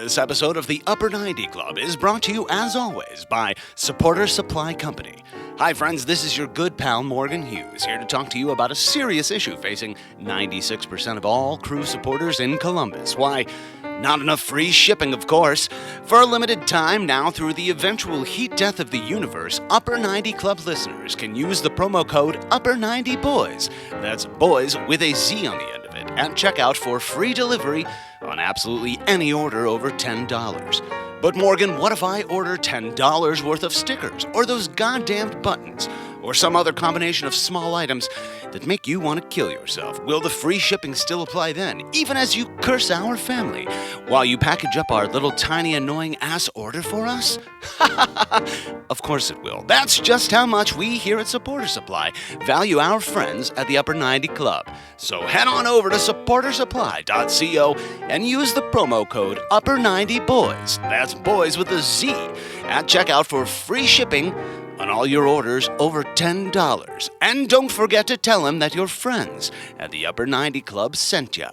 This episode of the Upper 90 Club is brought to you, as always, by Supporter Supply Company. Hi, friends, this is your good pal Morgan Hughes, here to talk to you about a serious issue facing 96% of all crew supporters in Columbus. Why, not enough free shipping, of course. For a limited time now, through the eventual heat death of the universe, Upper 90 Club listeners can use the promo code Upper90Boys. That's boys with a Z on the end of it, at checkout for free delivery on absolutely any order over $10. But Morgan, what if I order $10 worth of stickers, or those goddamned buttons, or some other combination of small items that make you want to kill yourself? Will the free shipping still apply then, even as you curse our family, while you package up our little tiny annoying ass order for us? Of course it will. That's just how much we here at Supporter Supply value our friends at the Upper 90 Club. So head on over to supportersupply.co and use the promo code Upper90Boys. That's boys with a Z at checkout for free shipping on all your orders over $10. And don't forget to tell them that your friends at the Upper 90 Club sent ya.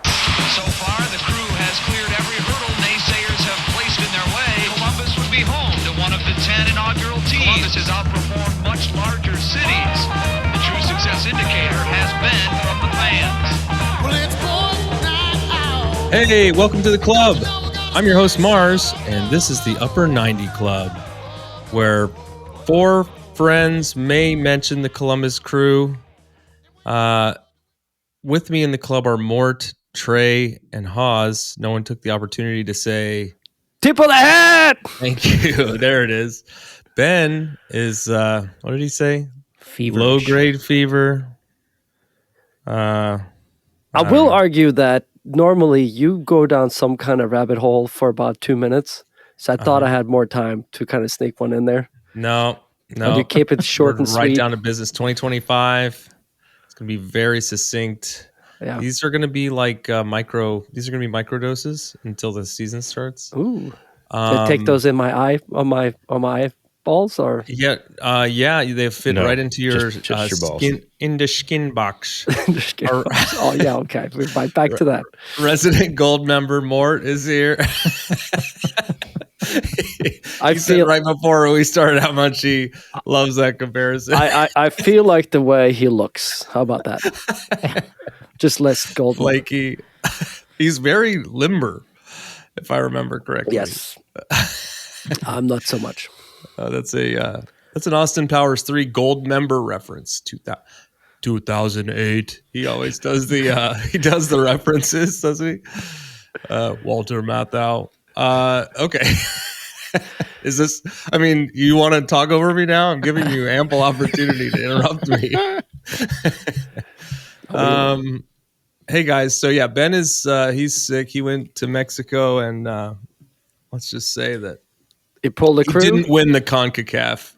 So far, the crew has cleared every hurdle naysayers have placed in their way. Columbus would be home to one of the 10 inaugural teams. Columbus has outperformed much larger cities. The true success indicator has been from the fans. Well, it's boys night out. Hey, welcome to the club. I'm your host, Mars, and this is the Upper 90 Club, where four friends may mention the Columbus crew. With me in the club are Mort, Trey, and Hawes. No one took the opportunity to say, tip of the hat! thank you. There it is. Ben is, what did he say? Feverish. Low-grade fever. I will argue that normally you go down some kind of rabbit hole for about 2 minutes. So I thought I had more time to kind of sneak one in there. No. And you keep it short and right sweet. down to business. 2025. It's going to be very succinct. Yeah. These are going to be like These are going to be micro doses until the season starts. Ooh. So take those in my eye on my eyeballs, or Yeah. They fit right into your, just your balls. skin, in the skin box. oh yeah, okay. We're right back to that. Resident Goldmember Mort is here. I said feel right before we started how much he loves that comparison. I feel like the way he looks. How about that? Just less gold. Flaky. He's very limber, if I remember correctly. Yes. I'm not so much. That's an Austin Powers 3 Goldmember reference. 2008. He always does the references, doesn't he? Walter Matthau. Okay. Is this, I mean, you want to talk over me now? I'm giving you ample opportunity to interrupt me. Hey guys. So yeah, Ben is, he's sick. He went to Mexico and, let's just say that He pulled the crew. he didn't win the CONCACAF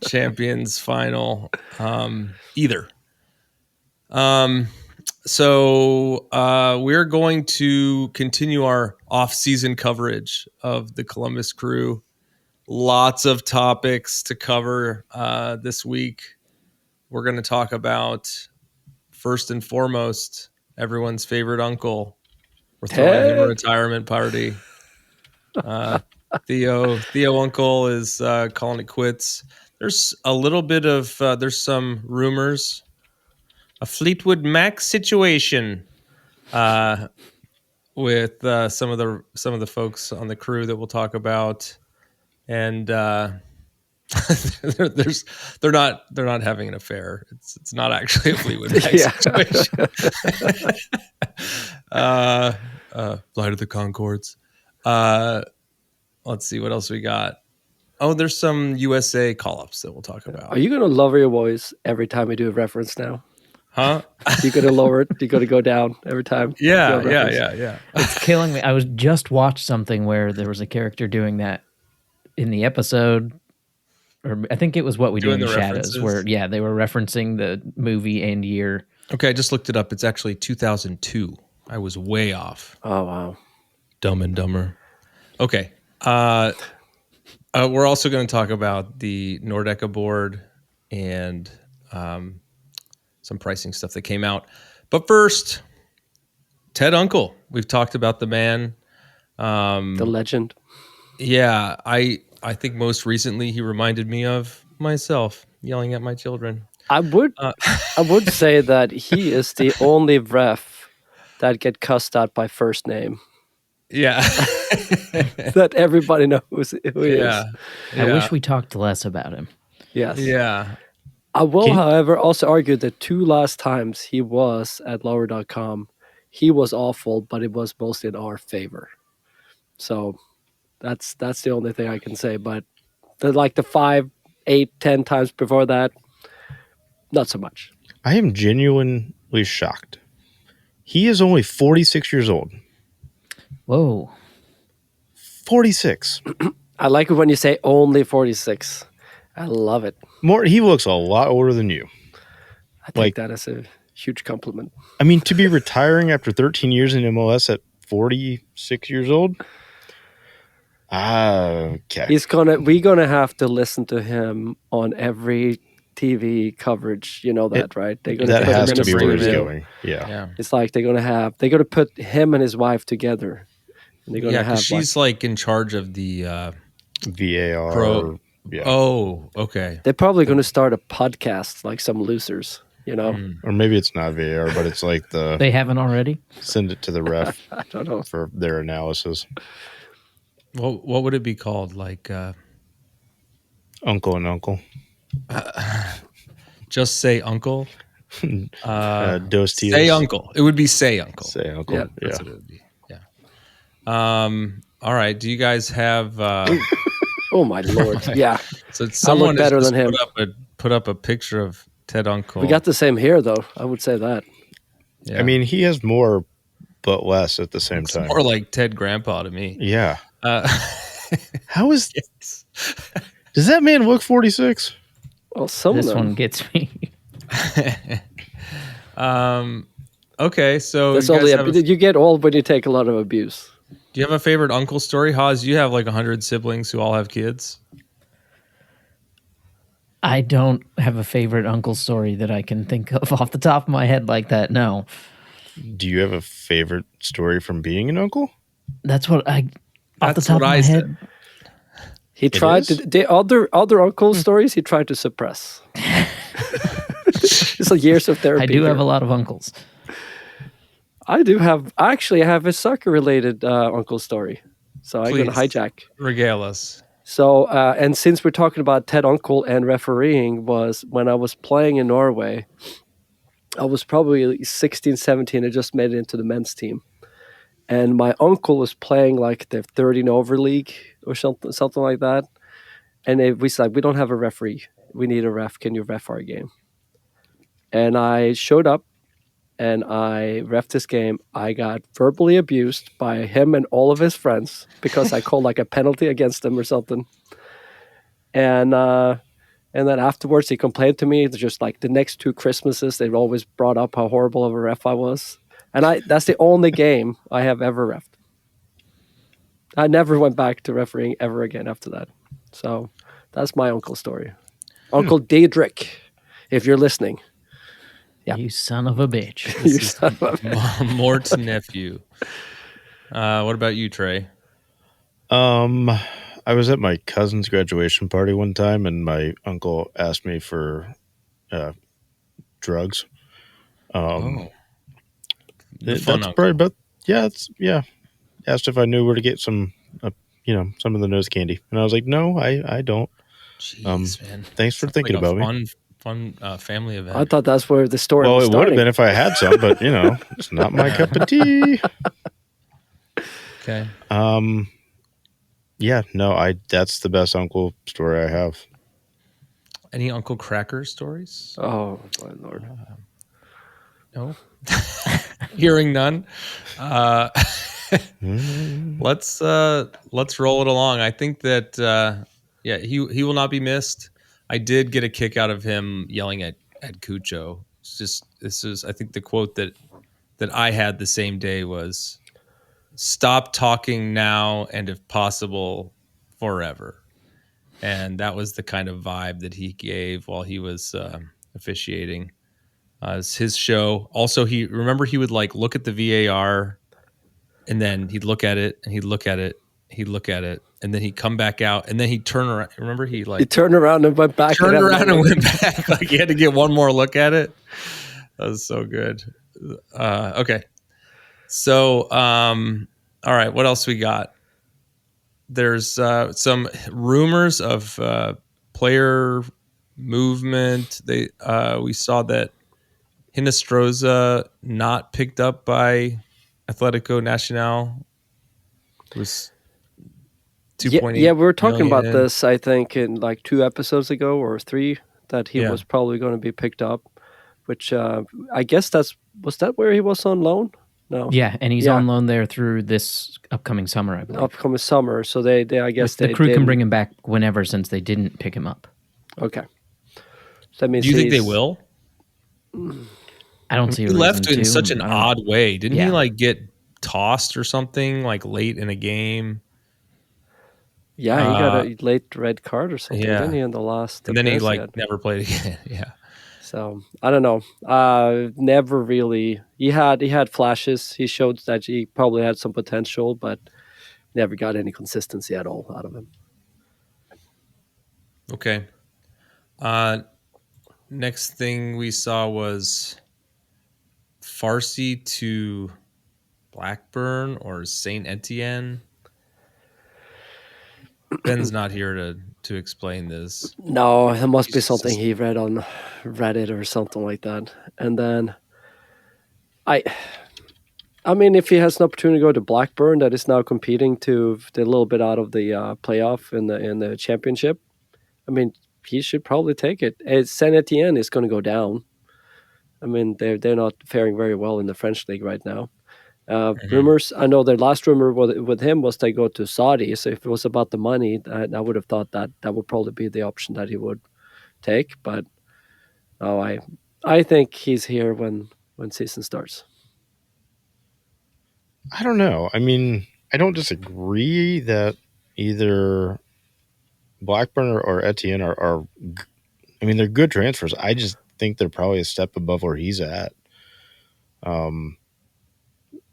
Champions final either. So we're going to continue our off-season coverage of the Columbus crew. Lots of topics to cover this week. We're going to talk about, first and foremost, everyone's favorite uncle. We're throwing him a retirement party. Theo Uncle is calling it quits. There's a little bit of there's some rumors, a Fleetwood Mac situation with some of the folks on the crew that we'll talk about, and they're not having an affair. It's not actually a Fleetwood Mac situation. Flight of the Conchords. Let's see what else we got. Oh, there's some USA call-ups that we'll talk about. Are you going to lower your voice every time we do a reference now? Huh? You going to lower it? You going to go down every time? Yeah. It's killing me. I was just watched something where there was a character doing that in the episode, or I think it was What We Do in the Shadows, where they were referencing the movie and year. Okay, I just looked it up. It's actually 2002. I was way off. Oh wow. Dumb and Dumber. Okay. We're also going to talk about the Nordeca board and some pricing stuff that came out. But first, Ted Uncle. We've talked about the man The legend. Yeah, I think most recently he reminded me of myself yelling at my children. I would say that he is the only ref that get cussed out by first name. Yeah. That everybody knows who he is. I wish we talked less about him. Yes. Yeah. I will, however, also argue that 2 last times he was at lower.com, he was awful, but it was mostly in our favor. So that's the only thing I can say. But the 5, 8, 10 times before that, not so much. I am genuinely shocked. He is only 46 years old. Whoa. 46. I like it when you say only 46. I love it. He looks a lot older than you. I take that as a huge compliment. I mean, to be retiring after 13 years in MLS at 46 years old. Okay. We're gonna have to listen to him on every TV coverage. You know that, right? They're gonna that put has him to in be a where he's studio. going. Yeah. It's like they're gonna put him and his wife together, and they're gonna have. She's like in charge of the VAR. Pro. Yeah. Oh, okay. They're probably gonna start a podcast like some losers. You know, Or maybe it's not VAR, but it's like They haven't already? send it to the ref I don't know. for their analysis. Well, what would it be called? Like Uncle and Uncle. just say uncle. Dos tios. Say uncle. It would be say uncle. Say Uncle. Yeah. Yeah. That's what it would be. Yeah. All right. Do you guys have? Oh my lord! Yeah, So someone has better just than him. Put up a picture of Ted Uncle. we got the same hair though. I would say that. Yeah. I mean, he has more, but less at the same it's time. more like Ted Grandpa to me. Yeah. How is? Does that man look 46? Well, some This of them. one gets me. Okay, so That's you, only guys have you get old when you take a lot of abuse. do you have a favorite uncle story? Haas, you have like 100 siblings who all have kids. I don't have a favorite uncle story that I can think of off the top of my head like that. No. Do you have a favorite story from being an uncle? That's what I off the That's top of what my I head. said. He tried is? to the other uncle stories. He tried to suppress. It's like years of therapy. I do have here. a lot of uncles. I actually have a soccer related uncle story. So I'm gonna Please. hijack. Regale us. So and since we're talking about Ted Uncle and refereeing, was when I was playing in Norway. I was probably 16, 17. I just made it into the men's team. And my uncle was playing like the 13 over league or something like that. And we said, we don't have a referee. We need a ref. Can you ref our game? And I showed up and I reffed this game. I got verbally abused by him and all of his friends because I called like a penalty against them or something. And then afterwards he complained to me. Just like the next 2 Christmases, they've always brought up how horrible of a ref I was. And that's the only game I have ever reffed. I never went back to refereeing ever again after that. So that's my uncle's story. Uncle Diedrich, if you're listening. Yeah. You son of a bitch. You son of a- Mort's nephew. What about you, Trey? I was at my cousin's graduation party one time, and my uncle asked me for drugs. That's probably about asked if I knew where to get some, some of the nose candy, and I was like, no, I don't. Jeez, man. Thanks for thinking Like a about me. Fun family event. I thought that's where the story Well, was it would starting. have been if I had some, but it's not my cup of tea. Okay. Yeah, no, that's the best uncle story I have. Any Uncle Cracker stories? Oh, my Lord. No. Hearing none. Let's roll it along. I think that he will not be missed. I did get a kick out of him yelling at Cucho. I think the quote that I had the same day was, "Stop talking now, and if possible, forever." And that was the kind of vibe that he gave while he was officiating. It's his show. Also, he would like look at the VAR and then he'd look at it, and he'd look at it, and then he'd come back out, and then he'd turn around. Remember, he turned around and went back. Turned around and went back. Like he had to get one more look at it. That was so good. Okay. So, all right. What else we got? There's some rumors of player movement. We saw that Hinestroza not picked up by Atletico Nacional was 2.8. Yeah, we were talking about million. this, I think, in like 2 episodes ago or 3, that he was probably going to be picked up, which I guess was that where he was on loan? No. Yeah, and he's on loan there through this upcoming summer, I believe. Upcoming summer, so they I guess the crew can bring him back whenever, since they didn't pick him up. Okay. So that means do you think they will? I don't see. He left in such an odd way, didn't he? Like get tossed or something, like late in a game. Yeah, he got a late red card or something, didn't he, in the last? And then he never played again. Yeah. So I don't know. Never really. He had flashes. He showed that he probably had some potential, but never got any consistency at all out of him. Okay. Next thing we saw was Farsi to Blackburn or Saint Etienne. Ben's not here to explain this. No, it must be something he read on Reddit or something like that. And then I mean, if he has an opportunity to go to Blackburn, that is now competing to a little bit out of the playoff in the championship, I mean, he should probably take it. Saint Etienne is going to go down. I mean, they're not faring very well in the French league right now. Rumors, I know their last rumor with him was they go to Saudi. So if it was about the money, I would have thought that would probably be the option that he would take. But no, I think he's here when season starts. I don't know. I mean, I don't disagree that either Blackburn or Etienne are I mean, they're good transfers. I just think they're probably a step above where he's at.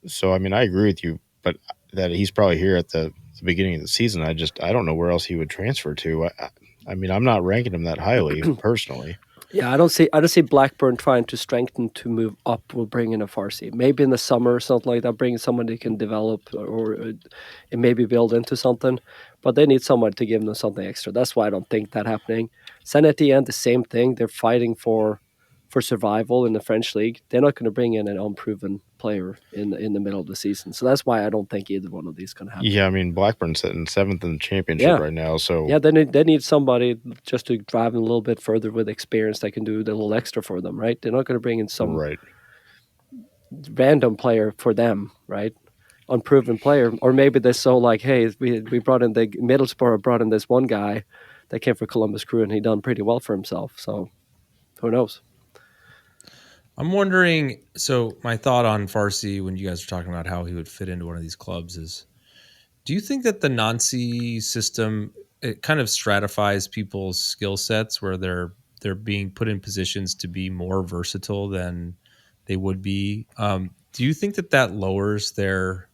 So, I mean, I agree with you, but that he's probably here at the beginning of the season. I don't know where else he would transfer to. I mean, I'm not ranking him that highly personally. Yeah, I don't see Blackburn trying to strengthen to move up. Will bring in a Farsi, maybe in the summer or something like that. Bring someone they can develop or maybe build into something. But they need someone to give them something extra. That's why I don't think that happening. Saint Etienne, the same thing. They're fighting for survival in the French league. They're not going to bring in an unproven player in the middle of the season. So that's why I don't think either one of these can happen. Yeah, I mean, Blackburn's sitting 7th in the championship right now. So yeah, they need somebody just to drive them a little bit further with experience that can do the little extra for them, right? They're not going to bring in some random player for them, right? Unproven player. Or maybe they're so like, hey, we brought in Middlesbrough brought in this one guy that came for Columbus Crew and he done pretty well for himself. So who knows? I'm wondering, so my thought on Farsi when you guys were talking about how he would fit into one of these clubs is, do you think that the Nancy system, it kind of stratifies people's skill sets where they're being put in positions to be more versatile than they would be? Do you think that lowers their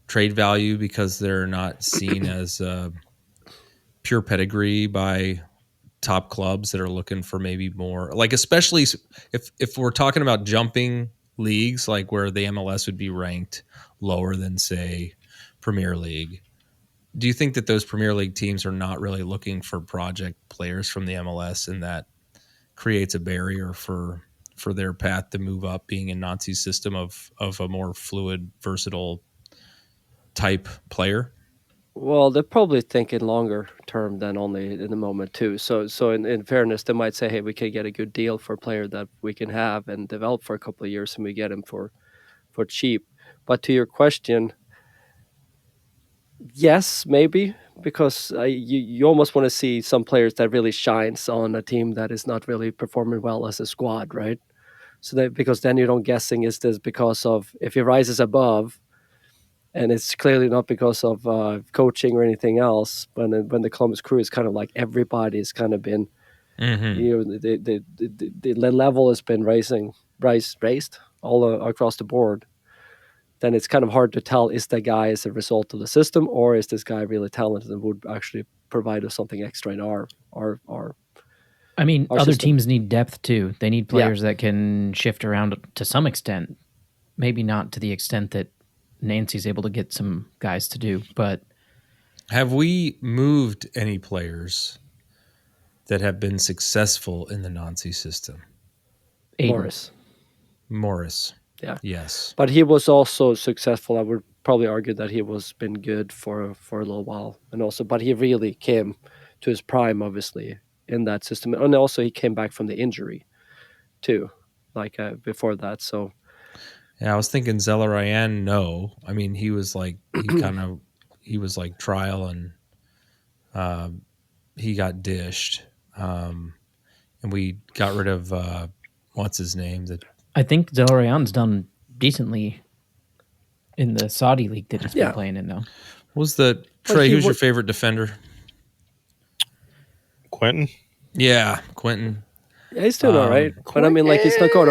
trade value because they're not seen as pure pedigree by top clubs that are looking for maybe more, like, especially if we're talking about jumping leagues, like where the MLS would be ranked lower than, say, Premier League? Do you think that those Premier League teams are not really looking for project players from the MLS, and that creates a barrier for their path to move up, being in Nancy's system of a more fluid, versatile type player? Well, they're probably thinking longer term than only in the moment too. So in fairness, they might say, hey, we can get a good deal for a player that we can have and develop for a couple of years, and we get him for cheap. But to your question, yes, maybe, because you almost want to see some players that really shines on a team that is not really performing well as a squad, right? So that, because then you don't guessing, is this because of if he rises above, and it's clearly not because of coaching or anything else. When the Columbus Crew is kind of like everybody's kind of been, you know, the level has been raised all across the board. then it's kind of hard to tell, is that guy as a result of the system, or is this guy really talented and would actually provide us something extra in our I mean, our other system. teams need depth too. They need players that can shift around to some extent. Maybe not to the extent that Nancy's able to get some guys to do, but have we moved any players that have been successful in the Nancy system? Aiden. Morris. Yeah. Yes. But he was also successful. I would probably argue that he was been good for a little while, and also, but he really came to his prime, obviously, in that system, and also he came back from the injury, too, like before that. So, yeah, I was thinking Zelarayan. No, I mean he was like he was like trial, and he got dished, and we got rid of what's his name that. I think Zelarayan's done decently in the Saudi league that he's been playing in now. Who's who's your favorite defender? Quentin? Yeah, Quentin. Yeah, he's doing all right. But I mean, like, he's not going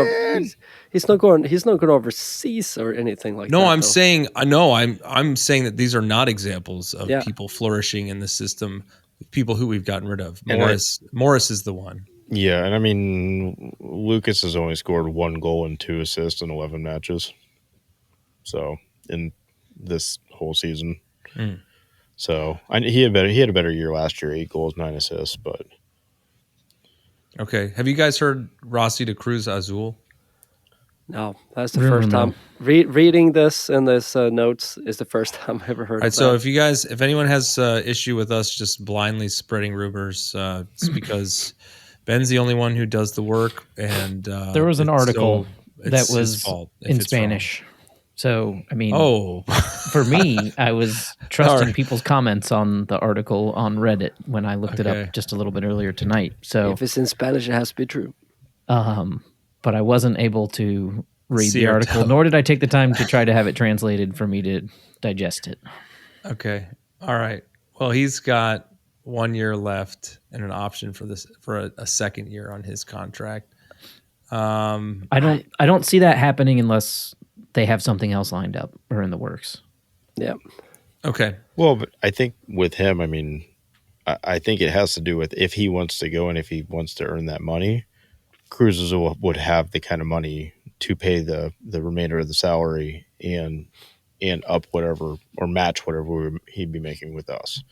overseas or anything like that. No, I'm saying that these are not examples of people flourishing in the system, people who we've gotten rid of. Morris is the one. Yeah, and I mean, Lucas has only scored 1 goal and 2 assists in 11 matches. So, in this whole season. So, he had a better year last year, 8 goals, 9 assists, but. Okay. Have you guys heard Rossi de Cruz Azul? No, that's the first time. Reading this in this notes is the first time I've ever heard of that. So if anyone has issue with us just blindly spreading rumors, it's because Ben's the only one who does the work, and there was an article that was in Spanish. Wrong. So, I mean, for me, I was trusting people's comments on the article on Reddit when I looked it up just a little bit earlier tonight. So if it's in Spanish, it has to be true. But I wasn't able to read the article, nor did I take the time to try to have it translated for me to digest it. Okay. All right. Well, he's got 1 year left and an option for a second year on his contract. I don't see that happening unless they have something else lined up or in the works. Yeah. Okay. Well, but I think with him, I mean, I think it has to do with if he wants to go and if he wants to earn that money, Cruz would have the kind of money to pay the remainder of the salary and up whatever or match whatever he'd be making with us.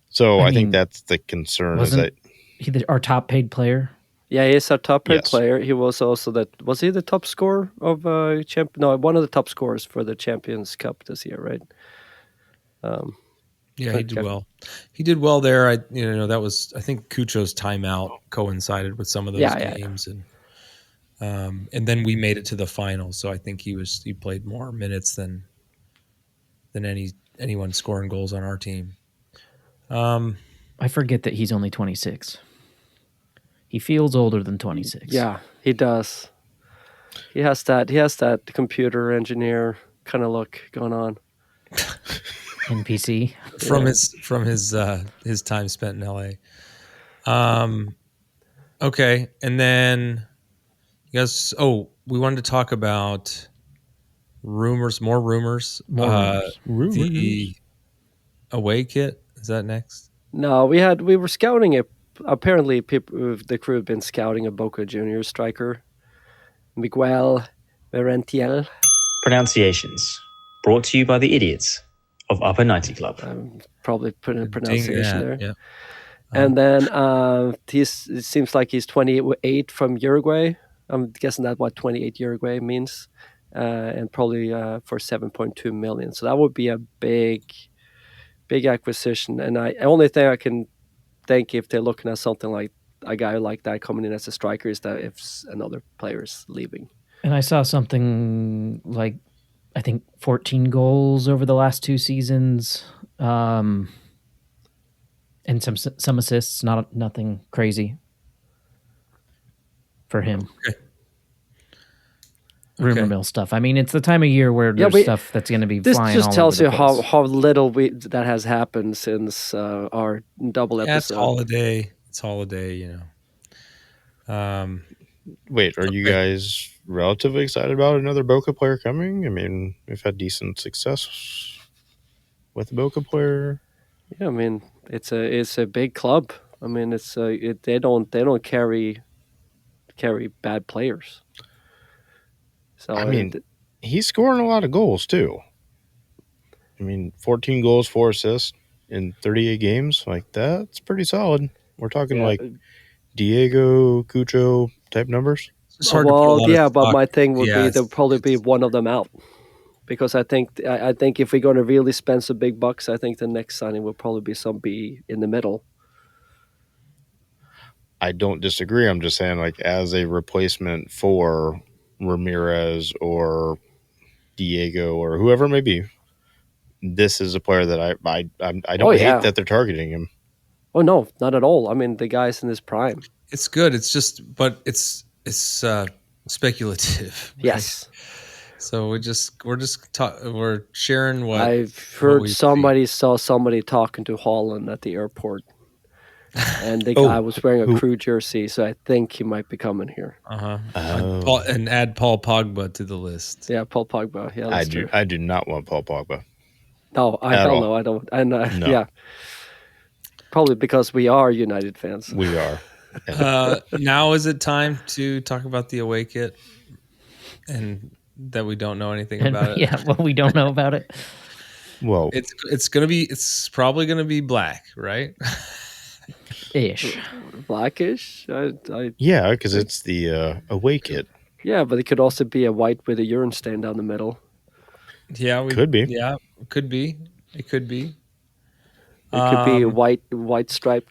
So I think that's the concern. Is that he our top paid player? Yeah, he's our top paid player. He was also was he the top scorer of one of the top scorers for the Champions Cup this year, right? Yeah, he did well. He did well there. That was, I think Cucho's timeout coincided with some of those games, and then we made it to the finals. So I think he played more minutes than anyone scoring goals on our team. I forget that he's only 26. He feels older than 26. Yeah, he does. He has that computer engineer kind of look going on. NPC from his time spent in LA. Okay, and then you guys. Oh, we wanted to talk about rumors. More rumors. The away kit, is that next? No, we were scouting it. Apparently, the crew have been scouting a Boca Juniors striker, Miguel Merentiel. Pronunciations brought to you by the idiots of Upper 90 Club. I'm probably putting a pronunciation there. Yeah. And then it seems like he's 28 from Uruguay. I'm guessing that what 28 Uruguay means, and probably for 7.2 million. So that would be a big acquisition. And only thing I can think if they're looking at something like a guy like that coming in as a striker is that if another player is leaving. And I saw something like, I think 14 goals over the last 2 seasons, and some assists. Nothing crazy for him. Okay. Rumor mill stuff. I mean, it's the time of year where there's stuff that's going to be flying. This just all tells over you the place. how little that has happened since our double episode. It's holiday. Wait, are you guys relatively excited about another Boca player coming? I mean, we've had decent success with the Boca player. Yeah, I mean it's a big club. I mean they don't carry bad players. So I mean, he's scoring a lot of goals too. I mean, 14 goals, 4 assists in 38 games. Like, that's pretty solid. We're talking yeah, like Diego, Cucho type numbers. It's hard to put a lot of but stock. my thing would be Yeah, there'll probably be one of them out. Because I think if we're going to really spend some big bucks, I think the next signing will probably be in the middle. I don't disagree. I'm just saying, like, as a replacement for Ramirez or Diego or whoever it may be, this is a player that I don't hate that they're targeting him. Oh no, not at all. I mean, the guy's in his prime. It's good. It's just, but it's speculative. Right? Yes. So we're sharing what I've heard somebody saw somebody talking to Holland at the airport, and the guy was wearing a Crew jersey, so I think he might be coming here. And add Paul Pogba to the list. Yeah, Paul Pogba. Yeah, that's true. I do not want Paul Pogba. No, I don't know. I don't. And No. yeah, probably because we are United fans. We are. Now is it time to talk about the away kit, and that we don't know anything about it? Yeah, well, we don't know about it. Well, it's probably gonna be black, right? Ish. Blackish. yeah, because it's the away kit. Yeah, but it could also be a white with a urine stain down the middle. Yeah, could be. Yeah, could be. It could be. It could be a white stripe.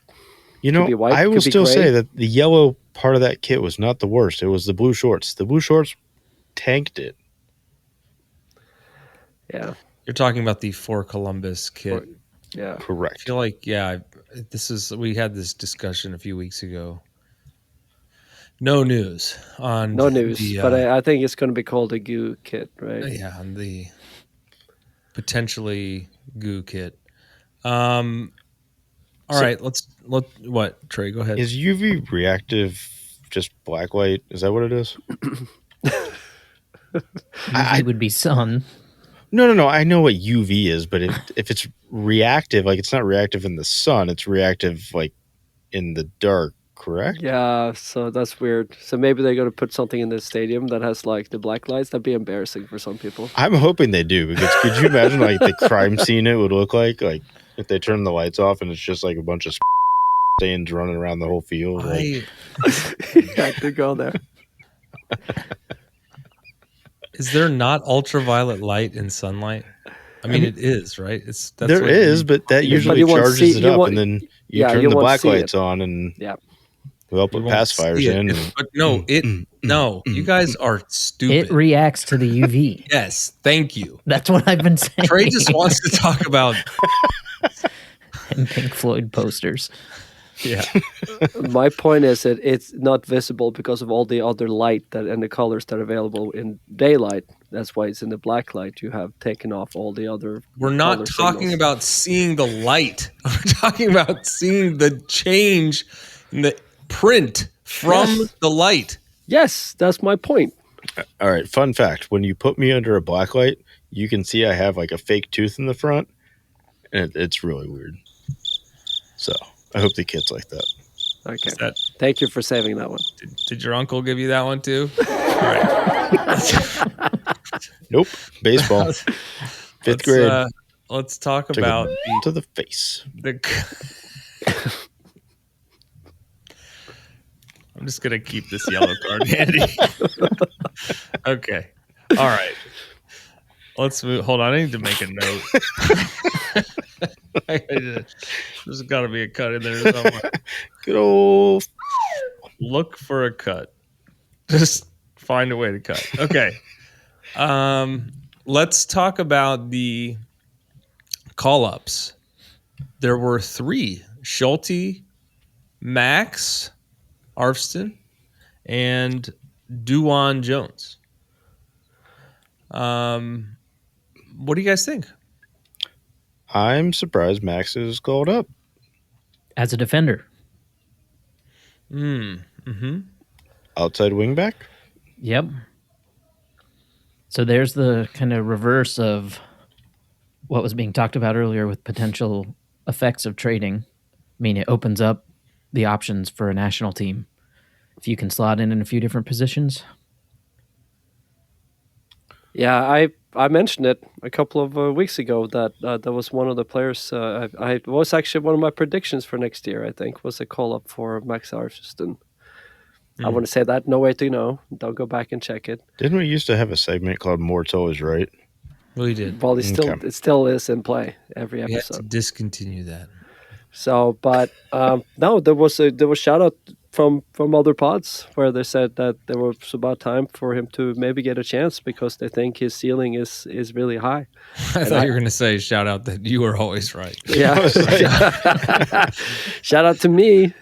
You know, white, I will still gray. say that the yellow part of that kit was not the worst. It was the blue shorts. The blue shorts tanked it. Yeah. You're talking about the For Columbus kit. Yeah. I Correct. feel like, we had this discussion a few weeks ago. No news on No news, but I think it's going to be called a goo kit, right? Yeah, on the potentially goo kit. All right, what, Trey, go ahead. Is UV reactive just black light? Is that what it is? It would be sun. No. I know what UV is, but if it's reactive, like it's not reactive in the sun, it's reactive like in the dark, correct? Yeah, so that's weird. So maybe they're going to put something in the stadium that has like the black lights. That'd be embarrassing for some people. I'm hoping they do, because could you imagine like the crime scene it would look like if they turn the lights off and it's just like a bunch of stains running around the whole field? I could go there. Is there not ultraviolet light in sunlight? I mean, it is, right? But that usually charges it up, and then you turn the black lights on, and we'll put pacifiers in. But no, you guys are stupid. It reacts to the UV. Yes, thank you. That's what I've been saying. Trey just wants to talk about and Pink Floyd posters. Yeah. My point is that it's not visible because of all the other light and the colors that are available in daylight. That's why it's in the black light. You have taken off all the other. We're not talking about seeing the light. We're talking about seeing the change in the print from the light. Yes, that's my point. All right. Fun fact: when you put me under a black light, you can see I have like a fake tooth in the front, and it's really weird. So I hope the kid's like that. Okay. Thank you for saving that one. Did your uncle give you that one too? All right. Nope. Baseball. Fifth grade. Let's talk about to the face. I'm just gonna keep this yellow card handy. Okay. All right. Let's move. Hold on. I need to make a note. There's got to be a cut in there somewhere. Good old. Look for a cut. Just find a way to cut. Okay. Let's talk about the call-ups. There were 3: Schulte, Max, Arfston, and Duwan Jones. What do you guys think? I'm surprised Max is called up as a defender. outside wingback. Yep. So there's the kind of reverse of what was being talked about earlier with potential effects of trading. I mean, it opens up the options for a national team if you can slot in a few different positions. Yeah, I mentioned it a couple of weeks ago that that was one of the players. I was actually one of my predictions for next year. I think was a call up for Max Arston. I want to say that. No way to know. Don't go back and check it. Didn't we used to have a segment called "More's Always Right"? We did. Well, it still is in play every We had to episode. discontinue that. So, but no, there was shout out from other pods where they said that there was about time for him to maybe get a chance because they think his ceiling is really high. I thought you were going to say shout out that you were always right. Yeah. Shout out to me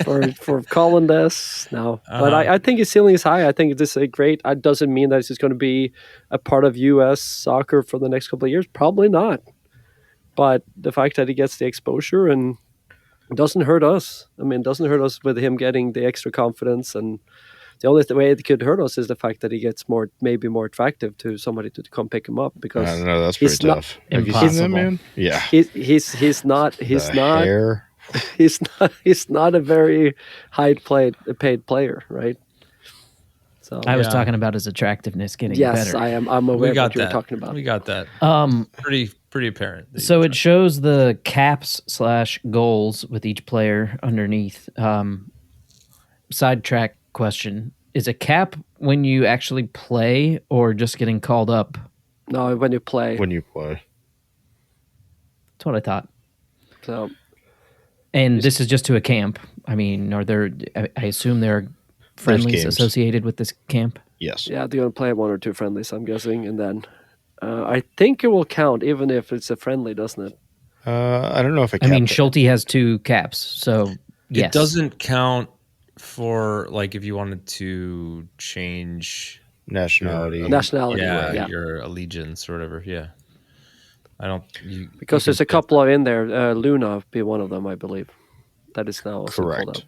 for calling this. No, but I think his ceiling is high. I think this is a great. It doesn't mean that he's going to be a part of U.S. soccer for the next couple of years. Probably not. But the fact that he gets the exposure and it doesn't hurt us. I mean, it doesn't hurt us with him getting the extra confidence. And the only way it could hurt us is the fact that he gets maybe more attractive to somebody to come pick him up. Because I don't know, that's pretty tough. Have you seen that, man? Yeah, he's not hair. he's not a very paid player, right? So I was talking about his attractiveness getting better. Yes, I'm aware of what you were talking about. We got that. Pretty apparent. So it shows the caps / goals with each player underneath. Sidetrack question. Is a cap when you actually play or just getting called up? No, when you play. When you play. That's what I thought. So, and this is just to a camp. I mean, are there? I assume there are friendlies associated with this camp. Yes. Yeah, they're going to play 1 or 2 friendlies, I'm guessing, and then I think it will count even if it's a friendly, doesn't it? I don't know if it. I mean, Schulte has 2 caps, so yes. It doesn't count for like if you wanted to change nationality. Yeah, your allegiance or whatever. Yeah, I don't because there's a couple of in there. Luna be one of them, I believe. That is now also correct.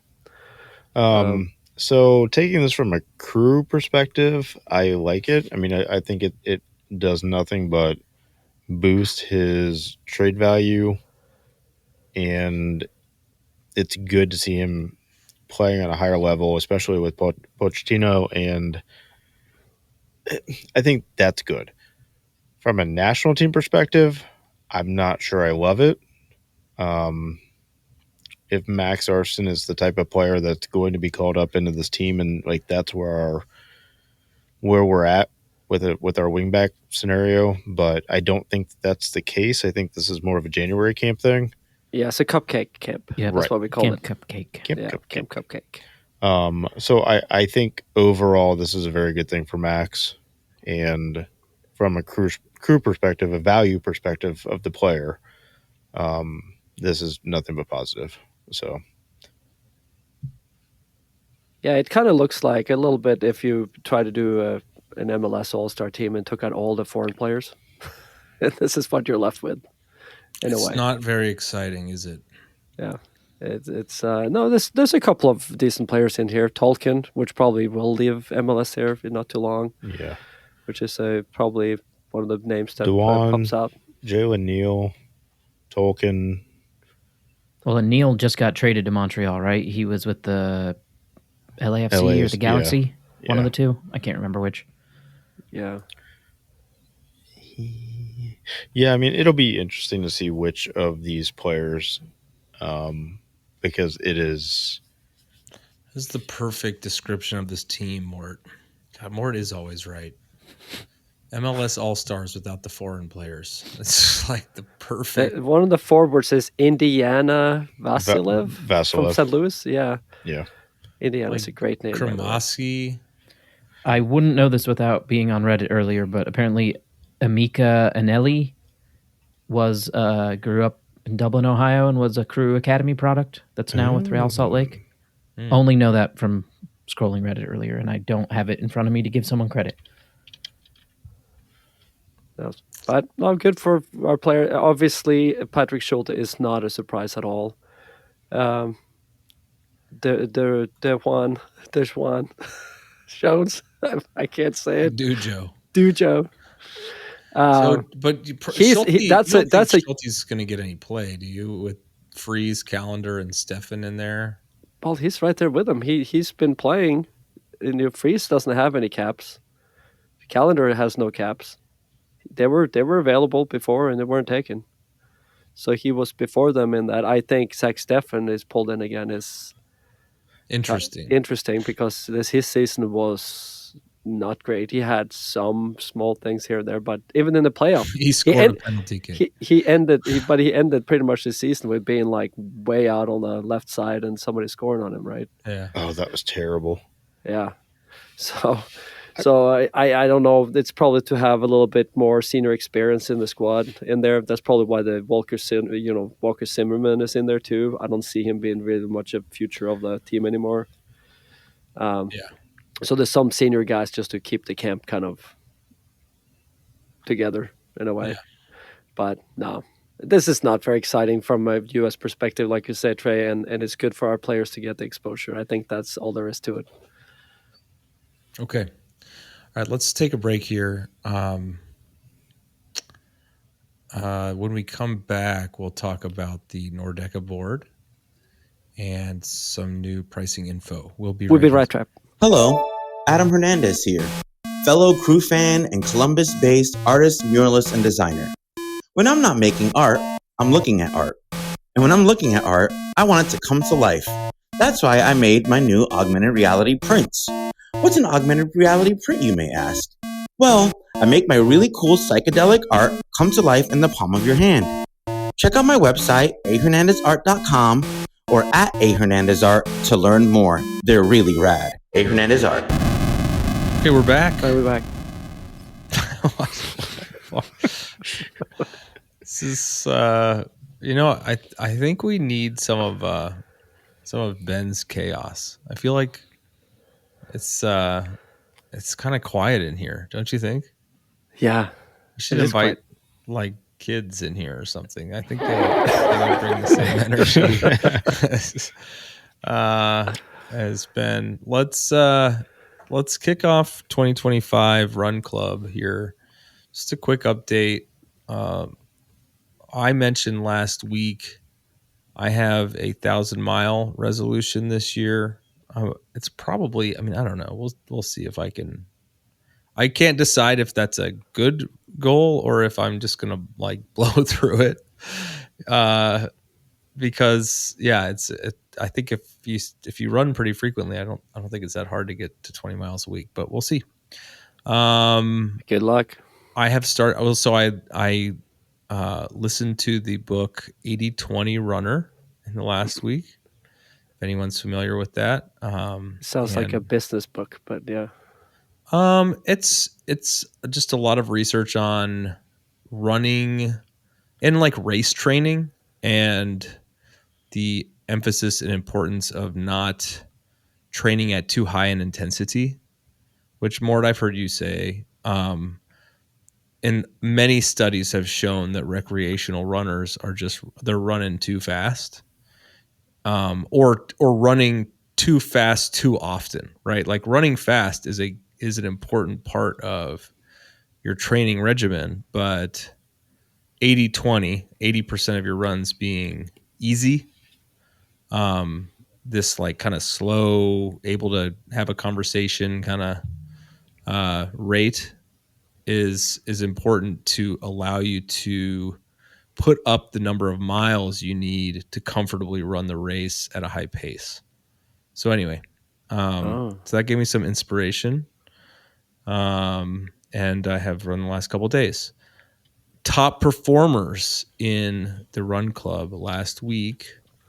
So taking this from a crew perspective, I like it. I mean, I think it does nothing but boost his trade value, and it's good to see him playing on a higher level, especially with Pochettino, and I think that's good. From a national team perspective, I'm not sure I love it. If Max Arston is the type of player that's going to be called up into this team, and like that's where we're at with our wingback scenario, but I don't think that's the case. I think this is more of a January camp thing. Yeah, it's a cupcake camp. Yeah, that's what we call camp it. Cupcake. Camp cupcake. So I think overall this is a very good thing for Max, and from a crew perspective, a value perspective of the player, this is nothing but positive. So, yeah, it kind of looks like a little bit if you try to do an MLS All-Star team and took out all the foreign players. This is what you're left with, in a way. It's not very exciting, is it? Yeah, it's no. There's a couple of decent players in here. Tolkien, which probably will leave MLS here in not too long. Yeah, which is probably one of the names that pops out. Jalen Neal, Tolkien. Well, and Neal just got traded to Montreal, right? He was with the LAFC or the Galaxy, one of the two. I can't remember which. Yeah. Yeah, I mean, it'll be interesting to see which of these players, because it is. This is the perfect description of this team, Mort. God, Mort is always right. MLS All-Stars without the foreign players. It's like the perfect. One of the forwards is Indiana Vasilev from St. Louis. Yeah. Yeah. Indiana's a great name. Kramaski. I wouldn't know this without being on Reddit earlier, but apparently Amika Anelli grew up in Dublin, Ohio, and was a Crew Academy product that's now with Real Salt Lake. Only know that from scrolling Reddit earlier, and I don't have it in front of me to give someone credit. But not good for our player. Obviously, Patrick Schulte is not a surprise at all. The one. There's one. Jones. I can't say it. Dujo. Dujo. But Schulte's going to get any play, do you? With Freeze, Calendar, and Stefan in there? Well, he's right there with him. He's been playing. And Freeze doesn't have any caps. Calendar has no caps. They were available before and they weren't taken. So he was before them in that. I think Zach Steffen is pulled in again is interesting because his season was not great. He had some small things here and there, but even in the playoff, he scored a penalty kick. He ended pretty much the season with being like way out on the left side and somebody scoring on him, right? Yeah. Oh, that was terrible. Yeah. So I don't know. It's probably to have a little bit more senior experience in the squad in there. That's probably why the Walker Zimmerman is in there too. I don't see him being really much a future of the team anymore. So there's some senior guys just to keep the camp kind of together in a way. Yeah. But no, this is not very exciting from a U.S. perspective, like you said, Trey, and it's good for our players to get the exposure. I think that's all there is to it. Okay. All right, let's take a break here. When we come back, we'll talk about the Nordecka board and some new pricing info. We'll be right back. Hello, Adam Hernandez here, fellow crew fan and Columbus-based artist, muralist, and designer. When I'm not making art, I'm looking at art. And when I'm looking at art, I want it to come to life. That's why I made my new augmented reality prints. What's an augmented reality print, you may ask? Well, I make my really cool psychedelic art come to life in the palm of your hand. Check out my website, ahernandezart.com or at ahernandezart to learn more. They're really rad. ahernandezart. Okay, we're back. We're back. This is, I think we need some of Ben's chaos. I feel like it's kind of quiet in here, don't you think? Yeah. We should invite like kids in here or something. I think they would bring the same energy as Ben. Let's kick off 2025 Run Club here. Just a quick update. I mentioned last week I have a 1,000-mile resolution this year. It's probably, I don't know. We'll see if I can't decide if that's a good goal or if I'm just going to like blow through it. Because I think if you run pretty frequently, I don't think it's that hard to get to 20 miles a week, but we'll see. Good luck. I have started. Also, I listened to the book 80-20 Runner in the last week. If anyone's familiar with that, sounds like a business book, but yeah. It's just a lot of research on running and like race training and the emphasis and importance of not training at too high an intensity, which Mort, I've heard you say, and many studies have shown that recreational runners they're running too fast, or running too fast too often, right? Like running fast is an important part of your training regimen, but 80-20, 80% of your runs being easy, this like kind of slow, able to have a conversation kind of rate is important to allow you to put up the number of miles you need to comfortably run the race at a high pace. So anyway, so that gave me some inspiration. And I have run the last couple of days. Top performers in the Run Club last week.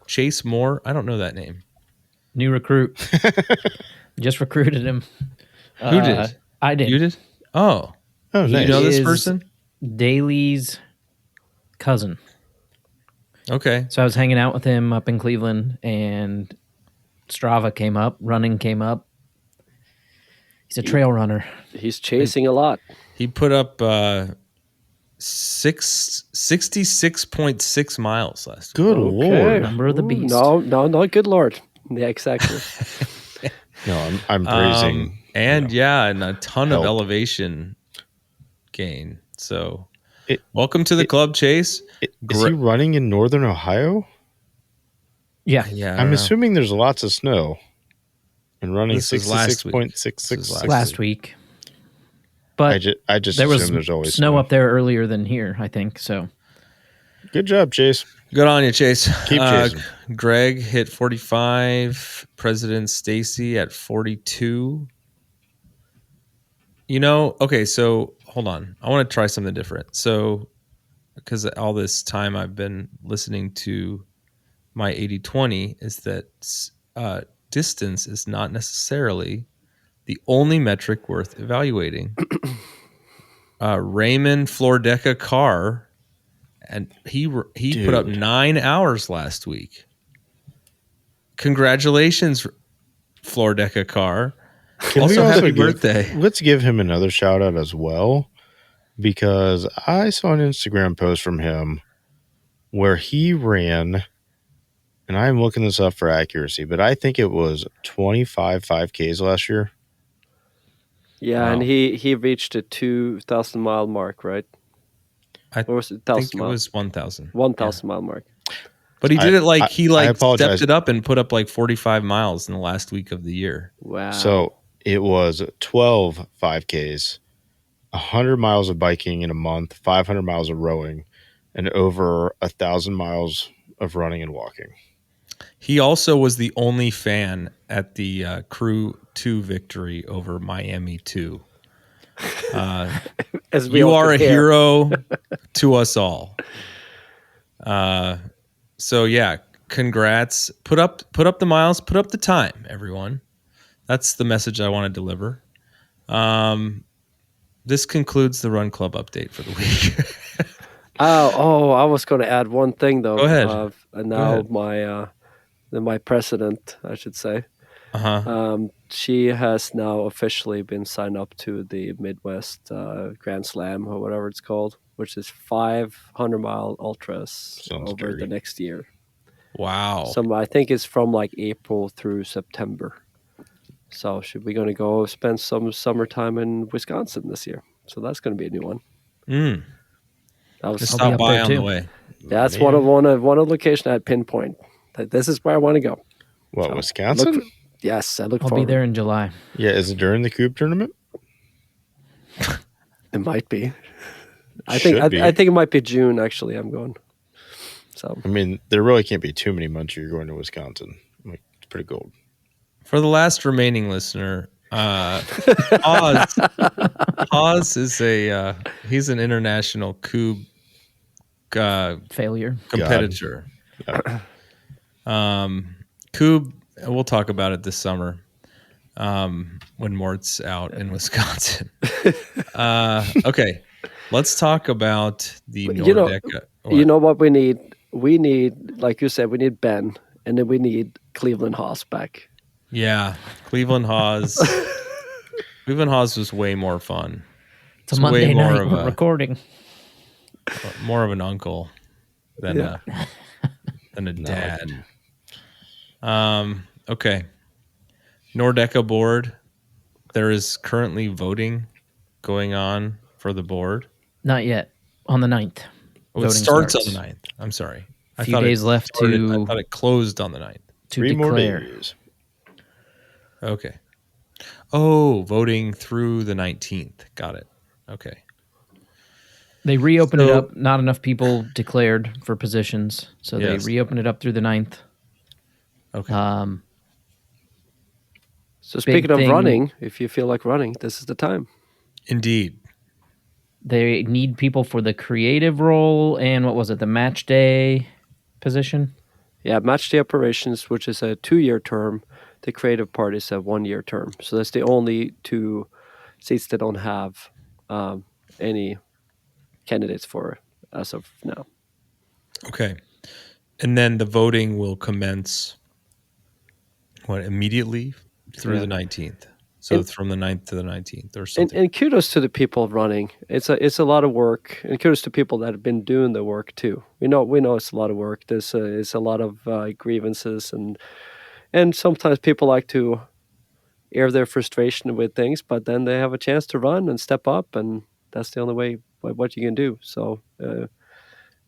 Chase Moore. I don't know that name. New recruit. Just recruited him. Who did? I did. You did? Oh, nice. You know this person? Daly's cousin. Okay. So I was hanging out with him up in Cleveland, and Strava came up. Running came up. He's a trail runner. He's chasing a lot. He put up 66.6 miles last week. Good Lord. Number of the beast. No, good Lord. Yeah, exactly. No, I'm praising. And a ton of elevation gain. So welcome to the club, Chase. Is he running in Northern Ohio? Yeah. Yeah. I'm assuming there's lots of snow and running This is last week. 66.66. Last week. But I just there was assume there's always snow up there earlier than here, I think. So good job, Chase. Good on you, Chase. Keep chasing. Greg hit 45. President Stacy at 42. Okay, so hold on. I want to try something different. So, because all this time I've been listening to my 80-20 is that distance is not necessarily the only metric worth evaluating. Raymond Flordeca Carr, and he put up 9 hours last week. Congratulations, Flordeca Carr. Also, happy birthday. Let's give him another shout out as well, because I saw an Instagram post from him where he ran, and I'm looking this up for accuracy, but I think it was 25 5Ks last year. Yeah, and he reached the 2,000 mile mark, right? Or was it 1,000 think it was 1,000. 1,000 mile mark. But he did it like he apologize. stepped it up and put up like 45 miles in the last week of the year. Wow. So it was 12 5Ks, 100 miles of biking in a month, 500 miles of rowing, and over 1,000 miles of running and walking. He also was the only fan at the Crew 2 victory over Miami 2. You are a hero to us all. So yeah, congrats. Put up the miles, put up the time, everyone. That's the message I want to deliver. This concludes the Run Club update for the week. I was going to add one thing though. Go ahead. My president, I should say. She has now officially been signed up to the Midwest Grand Slam or whatever it's called, which is 500-mile ultras over the next year. Wow. So I think it's from like April through September. So we're going to go spend some summertime in Wisconsin this year. So that's going to be a new one. Just stop by on the way. That's one of the location I'd pinpoint. This is where I want to go. What, so Wisconsin? Yes, I'll be there in July. Yeah, is it during the Coupe tournament? It might be. I think it might be June. Actually, I'm going. So I mean, there really can't be too many months you're going to Wisconsin. Like, it's pretty cold. For the last remaining listener, Oz is he's an international Coupe failure competitor. Coupe, we'll talk about it this summer when Mort's out in Wisconsin. Okay, let's talk about the Nordecka. You know what we need? We need, like you said, we need Ben, and then we need Cleveland Haas back. Yeah, Cleveland Haas. Cleveland Haas was way more fun. It's a Monday night recording. More of an uncle than a dad. Okay. Nordecka board. There is currently voting going on for the board. Not yet. On the 9th. It starts on the 9th. I'm sorry. A few days left I thought it closed on the 9th. To declare. More days. Okay. Oh, voting through the 19th. Got it. Okay. They reopened it up. Not enough people declared for positions. So they reopened it up through the 9th. Okay. So speaking of running, if you feel like running, this is the time. Indeed. They need people for the creative role and what was it, the match day position? Yeah, match day operations, which is a 2-year term. The creative part is a 1-year term. So that's the only 2 seats that don't have any candidates for as of now. Okay. And then the voting will commence immediately through the 19th. So from the 9th to the 19th or something. And kudos to the people running. It's a lot of work, and kudos to people that have been doing the work too. We know it's a lot of work. It's a lot of grievances and And sometimes people like to air their frustration with things, but then they have a chance to run and step up, and that's the only way what you can do. So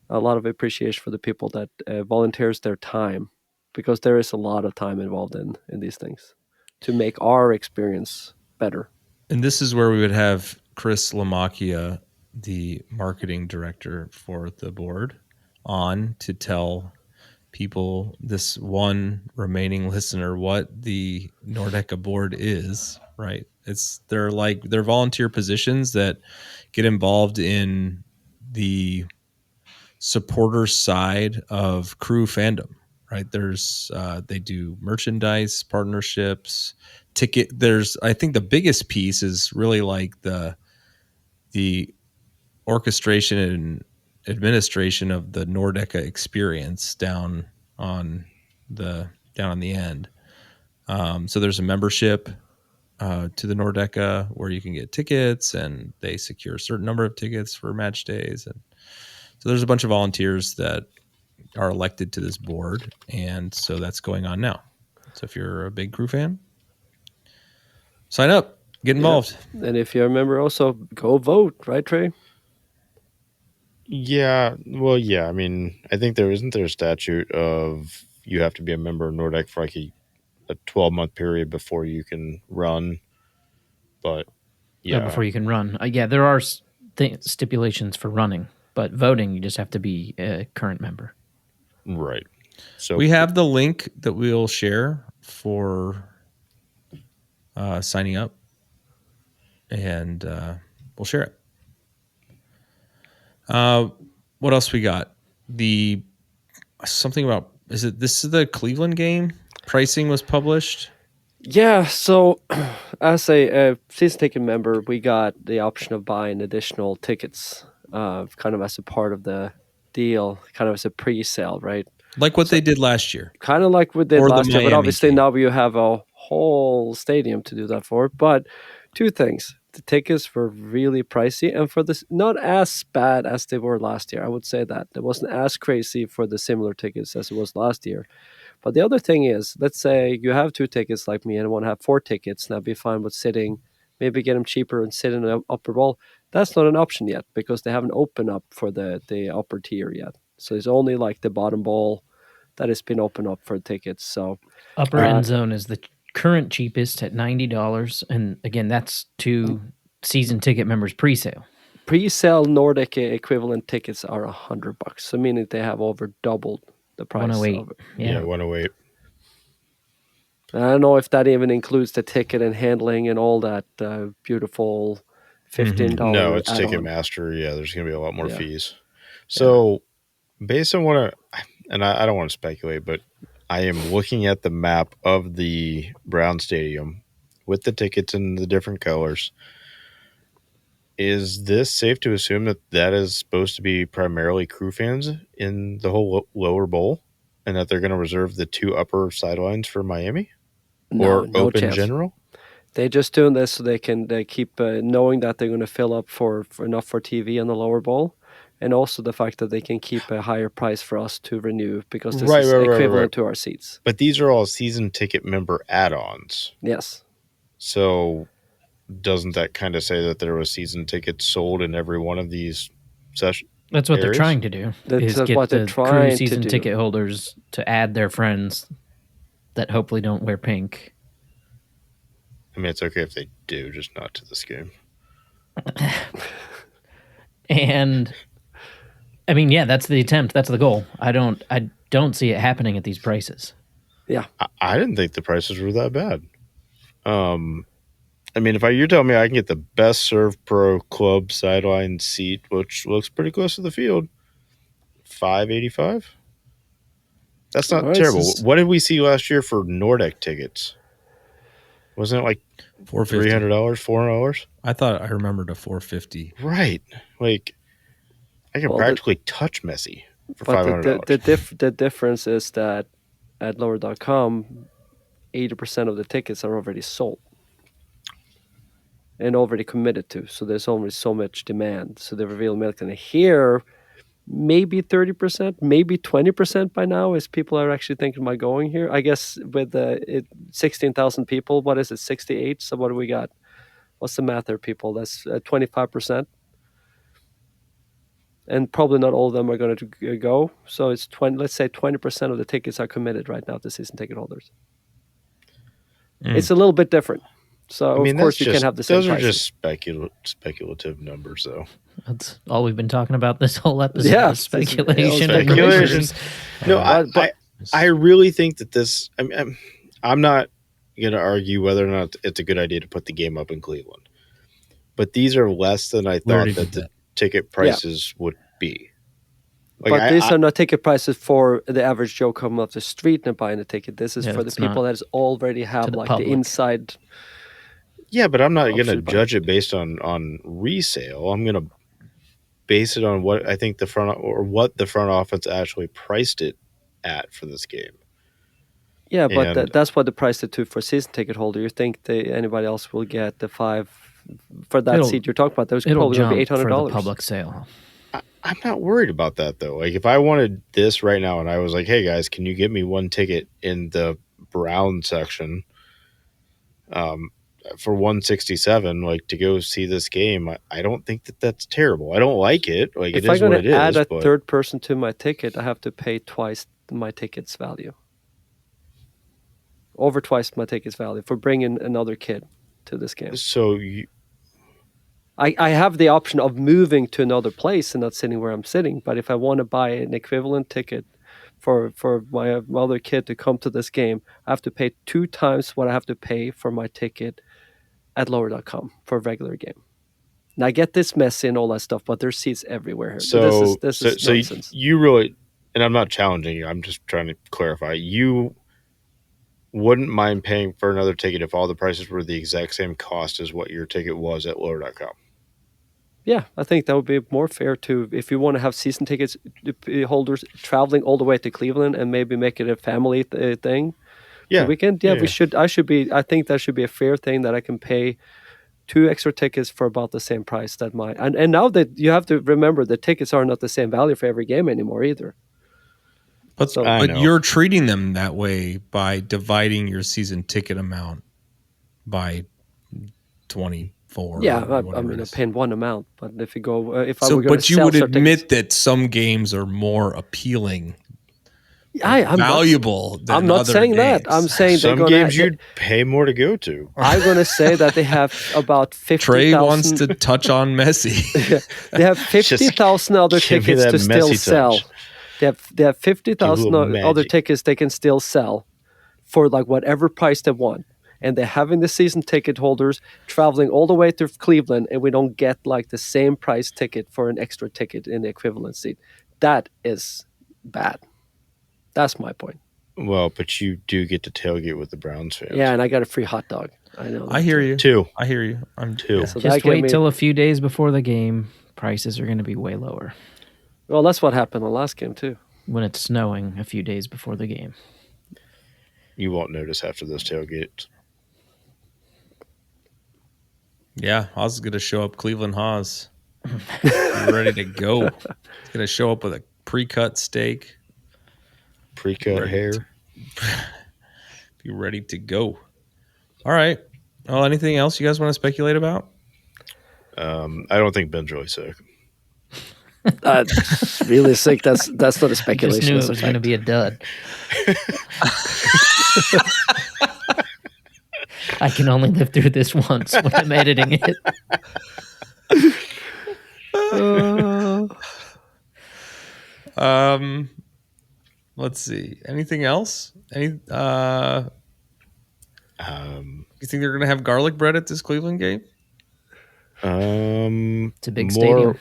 a lot of appreciation for the people that volunteers their time, because there is a lot of time involved in these things to make our experience better. And this is where we would have Chris Lamacchia, the marketing director for the board, on to tell people, this one remaining listener, what the Nordecka board is, right? They're volunteer positions that get involved in the supporter side of crew fandom, right? There's they do merchandise partnerships, I think the biggest piece is really like the orchestration and administration of the Nordecka experience down on the end. So there's a membership to the Nordecka where you can get tickets, and they secure a certain number of tickets for match days. And so there's a bunch of volunteers that are elected to this board. And so that's going on now. So if you're a big crew fan, sign up, get involved. Yeah. And if you're a member, also go vote, right, Trey? Yeah. Well, yeah. I mean, I think isn't there a statute of you have to be a member of Nordeck for like a 12-month period before you can run. But yeah, before you can run. Yeah, there are stipulations for running, but voting, you just have to be a current member. Right. So we have the link that we'll share for signing up, and we'll share it. What else we got? Something about, this is the Cleveland game? Pricing was published. Yeah, so as a season ticket member, we got the option of buying additional tickets, kind of as a part of the deal, kind of as a pre-sale, right? Like what they did last year. Kind of like we did last year, but obviously now you have a whole stadium to do that for. But two things. The tickets were really pricey, and for this, not as bad as they were last year. I would say that. It wasn't as crazy for the similar tickets as it was last year. But the other thing is, let's say you have 2 tickets like me and want to have 4 tickets, and I'd be fine with sitting, maybe get them cheaper and sit in the upper bowl. That's not an option yet because they haven't opened up for the upper tier yet. So it's only like the bottom bowl that has been opened up for tickets. So upper end zone is the current cheapest at $90, and again, that's to season ticket members pre-sale. Pre-sale Nordic equivalent tickets are $100, so meaning they have over doubled the price. 108. Yeah, 108. I don't know if that even includes the ticket and handling and all that beautiful $15. No, it's Ticketmaster. Yeah, there's going to be a lot more fees. So based on what I don't want to speculate, but I am looking at the map of the Brown Stadium with the tickets in the different colors. Is this safe to assume that is supposed to be primarily crew fans in the whole lower bowl, and that they're going to reserve the 2 upper sidelines for Miami? No, or no open chance. general? They're just doing this so they keep knowing that they're going to fill up for enough for TV in the lower bowl, and also the fact that they can keep a higher price for us to renew because this is equivalent to our seats. But these are all season ticket member add-ons. Yes. So doesn't that kind of say that there was season tickets sold in every one of these sessions? That's what they're trying to do. Is get the crew season ticket holders to add their friends that hopefully don't wear pink. I mean, it's okay if they do, just not to this game. And I mean, yeah, that's the attempt. That's the goal. I don't see it happening at these prices. Yeah, I didn't think the prices were that bad. I mean, you're telling me I can get the best Serve Pro Club sideline seat, which looks pretty close to the field, $585. That's not terrible. What did we see last year for Nordeck tickets? Wasn't it like $300, $400? I remembered a $450. Right. Like, I can practically touch Messi for $500. The difference is that at lower.com, 80% of the tickets are already sold and already committed to. So there's only so much demand. So the reveal milk, and here maybe 30%, maybe 20% by now, as people are actually thinking about going here. I guess with 16,000 people, what is it, 68? So what do we got? What's the math there, people? That's 25%. And probably not all of them are going to go. So it's 20. Let's say 20% of the tickets are committed right now to season ticket holders. It's a little bit different. So of course you can have the same those are pricing. just speculative numbers, though. That's all we've been talking about this whole episode. Yeah, is speculation. and speculation. rumors. No, I really think that this. I'm not going to argue whether or not it's a good idea to put the game up in Cleveland, but these are less than I thought that the ticket prices would be. Like, but these are not ticket prices for the average Joe coming off the street and buying a ticket. This is for the people that already have the inside. Yeah, but I'm not going to judge it based on resale. I'm going to base it on what I think the front office actually priced it at for this game. Yeah, but that's what they priced it to for season ticket holder. You think anybody else will get the 5 for that seat you're talking about? Those probably going to be $800 for the public sale. I'm not worried about that, though. Like, if I wanted this right now and I was like, hey guys, can you get me one ticket in the brown section for $167, like, to go see this game, I don't think that's terrible. I don't like it. Like, if it is what it is. If I'm going to add a third person to my ticket, I have to pay twice my ticket's value. Over twice my ticket's value for bringing another kid to this game. So I have the option of moving to another place and not sitting where I'm sitting. But if I want to buy an equivalent ticket for my other kid to come to this game, I have to pay 2 times what I have to pay for my ticket at lower.com for a regular game. Now I get this messy and all that stuff, but there's seats everywhere here. So this is nonsense. You really, and I'm not challenging you, I'm just trying to clarify. You wouldn't mind paying for another ticket if all the prices were the exact same cost as what your ticket was at lower.com. Yeah, I think that would be more fair to, if you want to have season tickets holders traveling all the way to Cleveland and maybe make it a family thing. Yeah, we can. Yeah, we should. I think that should be a fair thing that I can pay 2 extra tickets for about the same price that and now that you have to remember the tickets are not the same value for every game anymore either. But you're treating them that way by dividing your season ticket amount by 24. Yeah, I mean, I'm paying one amount, but if you go, but you would admit that some games are more appealing, valuable. I'm not saying games. that. I'm saying some games you'd pay more to go to. I'm going to say that they have about 50,000. Trey wants to touch on Messi. They have 50,000 other tickets to still sell. They have 50,000 other tickets they can still sell for like whatever price they want. And they're having the season ticket holders traveling all the way to Cleveland, and we don't get like the same price ticket for an extra ticket in the equivalent seat. That is bad. That's my point. Well, but you do get to tailgate with the Browns fans. Yeah, and I got a free hot dog. I know. I hear you. 2. I hear you. I'm 2. Yeah, so just wait till a few days before the game. Prices are going to be way lower. Well, that's what happened in the last game too. When it's snowing a few days before the game. You won't notice after those tailgates. Yeah, Haas is going to show up. Cleveland Haas. Ready to go. He's going to show up with a pre-cut steak. Pre-cut hair. Be ready to go. All right. Well, anything else you guys want to speculate about? I don't think Ben's really sick. Really sick. That's not a speculation. I just knew it was going to be a dud. I can only live through this once when I'm editing it. Let's see. Anything else? You think they're going to have garlic bread at this Cleveland game? It's a big stadium.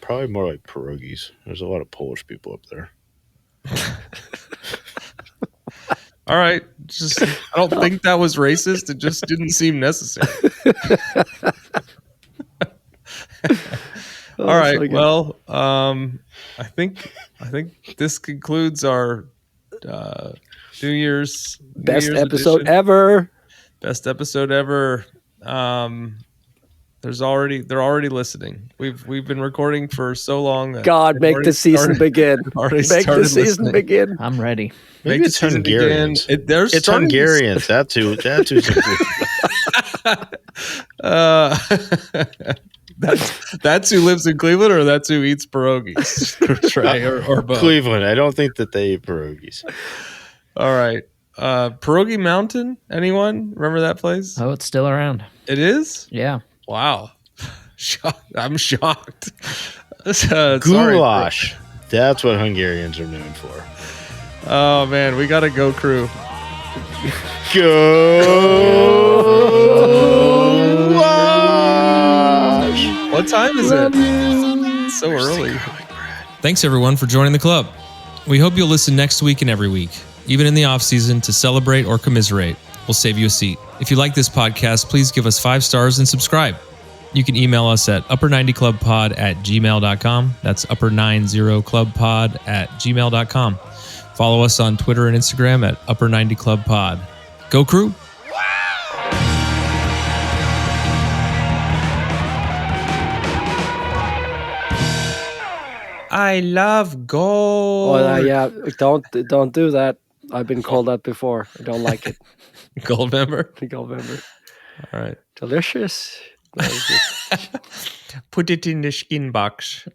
Probably more like pierogies. There's a lot of Polish people up there. All right. I don't think that was racist. It just didn't seem necessary. All right. Well, I think this concludes our New Year's best episode edition. ever. Best episode ever. They're already listening. We've been recording for so long. That God, make the season begin. Make the season begin. I'm ready. Maybe it's Hungarians. It's Hungarians. That's who's that's who lives in Cleveland, or that's who eats pierogies, right? Or both. Cleveland. I don't think that they eat pierogies. All right, Pierogi Mountain. Anyone remember that place? Oh, it's still around. It is. Yeah. Wow. I'm shocked. Goulash. That's what Hungarians are known for. Oh man, we gotta go, crew. Goulash. What time is it? It's so early. Thanks everyone for joining the club. We hope you'll listen next week and every week, even in the off season, to celebrate or commiserate. We'll save you a seat. If you like this podcast, please give us 5 stars and subscribe. You can email us at upper90clubpod@gmail.com. That's upper90clubpod@gmail.com. Follow us on Twitter and Instagram at upper90clubpod. Go crew! I love gold. Oh yeah, don't do that. I've been called that before. I don't like it. Goldmember? Goldmember. All right. Delicious. Put it in the skin box.